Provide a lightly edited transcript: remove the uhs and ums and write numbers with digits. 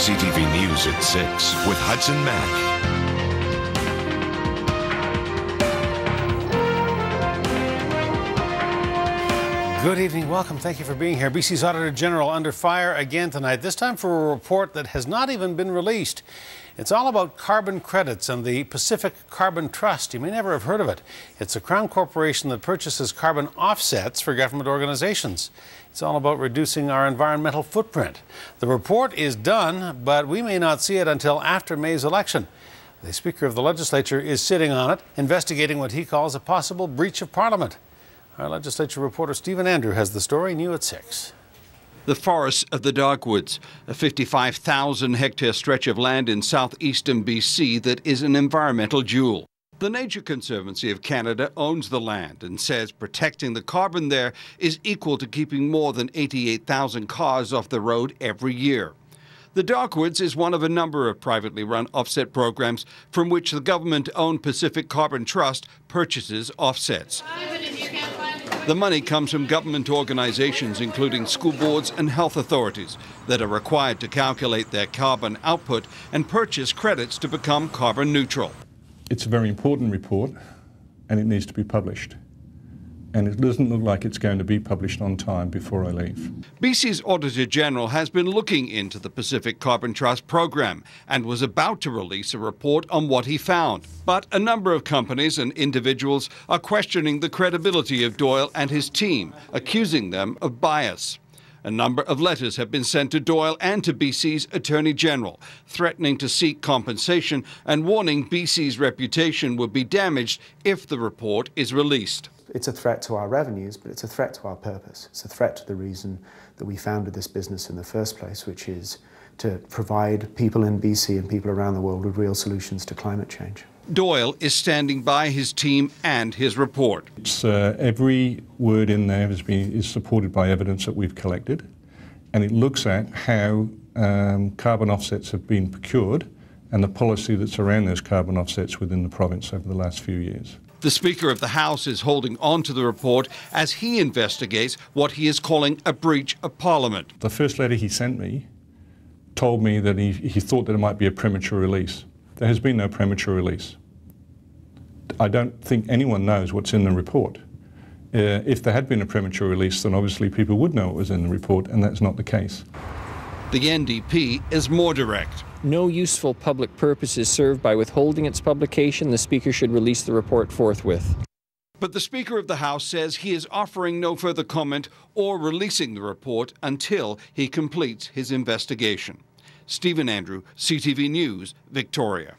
CTV News at 6 with Hudson MACK. Good evening, welcome. Thank you for being here. BC's Auditor General under fire again tonight, this time for a report that has not even been released. It's all about carbon credits and the Pacific Carbon Trust. You may never have heard of it. It's a Crown corporation that purchases carbon offsets for government organizations. It's all about reducing our environmental footprint. The report is done, but we may not see it until after May's election. The Speaker of the Legislature is sitting on it, investigating what he calls a possible breach of Parliament. Our legislature reporter Stephen Andrew has the story, new at 6. The forests of the Dogwoods, a 55,000-hectare stretch of land in southeastern BC that is an environmental jewel. The Nature Conservancy of Canada owns the land and says protecting the carbon there is equal to keeping more than 88,000 cars off the road every year. The Dogwoods is one of a number of privately run offset programs from which the government-owned Pacific Carbon Trust purchases offsets. The money comes from government organizations, including school boards and health authorities, that are required to calculate their carbon output and purchase credits to become carbon neutral. It's a very important report, and it needs to be published. And it doesn't look like it's going to be published on time before I leave. BC's Auditor General has been looking into the Pacific Carbon Trust program and was about to release a report on what he found. But a number of companies and individuals are questioning the credibility of Doyle and his team, accusing them of bias. A number of letters have been sent to Doyle and to BC's Attorney General, threatening to seek compensation and warning BC's reputation will be damaged if the report is released. It's a threat to our revenues, but it's a threat to our purpose. It's a threat to the reason that we founded this business in the first place, which is to provide people in BC and people around the world with real solutions to climate change. Doyle is standing by his team and his report. Every word in there is supported by evidence that we've collected, and it looks at how carbon offsets have been procured and the policy that's around those carbon offsets within the province over the last few years. The Speaker of the House is holding on to the report as he investigates what he is calling a breach of Parliament. The first letter he sent me told me that he thought that it might be a premature release. There has been no premature release. I don't think anyone knows what's in the report. If there had been a premature release, then obviously people would know what was in the report, and that's not the case. The NDP is more direct. No useful public purpose is served by withholding its publication. The Speaker should release the report forthwith. But the Speaker of the House says he is offering no further comment or releasing the report until he completes his investigation. Stephen Andrew, CTV News, Victoria.